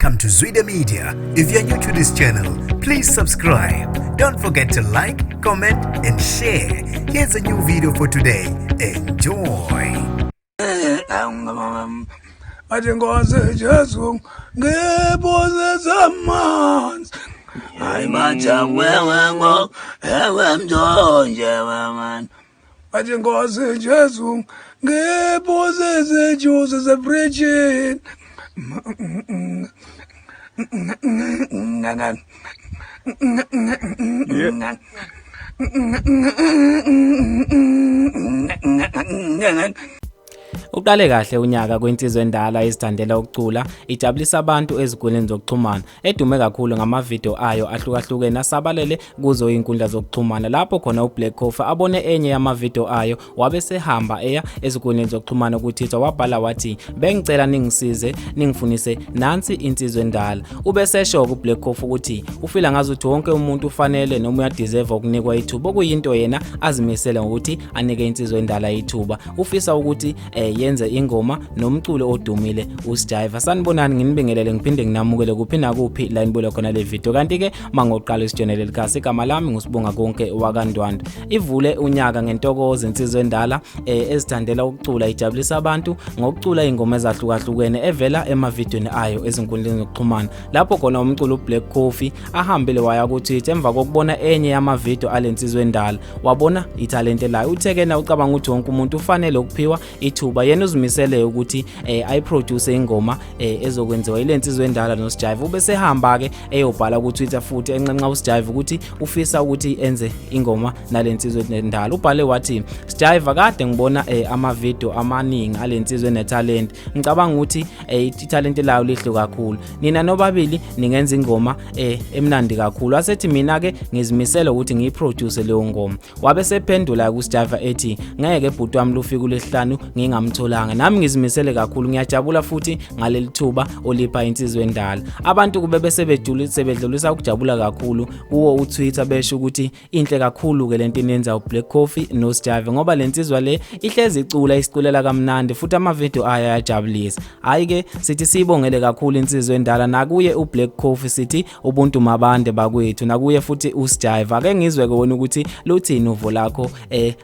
Welcome to Zwida Media. If you're new to this channel, please subscribe. Don't forget to like, comment, and share. Here's a new video for today. Enjoy. Uqale kahle unyaka kwensizwe endala izithandela ukucula ijabulisa abantu eziguleni zokuxhumana edume kakhulu ngamavideo ayo ahlukahlukene asabalele kuzo izinkundla zokuxhumana lapho khona uBlack Coffee abone enye yamavideo ayo wabe sehamba eya eziguleni zokuxhumana kuTwitter wabhala wathi bengicela ningisize ningifunise nansi insizwe endala ubese esho uBlack Coffee ukuthi ufila ngazuthi wonke umuntu ufanele noma uyadeserve ukunikwa ithuba okuyinto yena azimisele ngokuthi anike insizwe endala ithuba ufisa ukuthi yenze ingoma nomculo odumile uSjive. Sanibonani nginibingelele ngiphinde nginamukele kuphi na kuphi la inibole khona le video. Kanti ke mangoqala isijonele likhasi igama lami ngusibonga konke wakandwandwe. Ivule unyaka ngentokozo insizwe endala ezithandela ukucula ijabulisa abantu ngokucula ingoma ezahlukahlukene evela emavidweni ayo ezinkundleni zokuxhumana. Lapho khona umculo uBlack Coffee ahambile waya ku Twitter emva kokubona enye yamavideo alensizwe endala wabona italente layo uthekena ucabanga ukuthi wonke umuntu ufanele ukuphiwa ithuba yena uzimisele ukuthi ayiproduce ingoma ezokwenziwa ilensizwe endala noSjive ubese hamba ke eyobhala ku Twitter futhi enqenqa uSjive ukuthi ufisa ukuthi enze ingoma nalensizwe endala ubhale wathi Sjive kade ngibona amavideo amaningi alensizwe netalent ngicabanga ukuthi italent layo lihle kakhulu nina nobabili ningenza ingoma emnandi kakhulu asethi mina ke ngizimisele ukuthi ngiyiproduce leyo ngoma wabe sephendula kuSjive ethi ngeke bhuti wami lufika uLesihlanu ngingamtholanga nami ngizimisele kakhulu ngiyajabula futhi ngaleli thuba olipha insizwe endala abantu kube bese bedlulisa ukujabula kakhulu kuwo uTwitter besho ukuthi inhle kakhulu ke lento inenza uBlack Coffee noSjive ngoba lensizwa le ihlezi icula isiculela kamnandi futhi amavideo aya yajabulisa hayi ke sithi sibongele kakhulu insizwe endala nakuye uBlack Coffee sithi ubuntu mabande bakwethu nakuye futhi uSjive ake ngizwe kona ukuthi luthini uvo lakho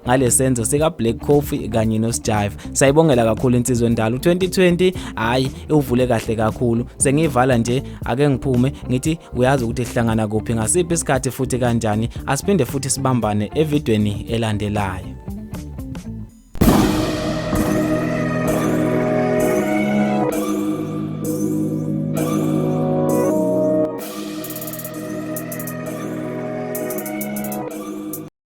ngalesenzo sika Black Coffee kanye noSjive. Sayibongela kakhulu insizwe endala u2020 hayi uvule kahle kakhulu sengivala nje ake ngiphume ngithi uyazi ukuthi sihlangana kuphi ngasiphi isikhathi futhi kanjani asiphinde futhi sibambane evidweni elandelayo.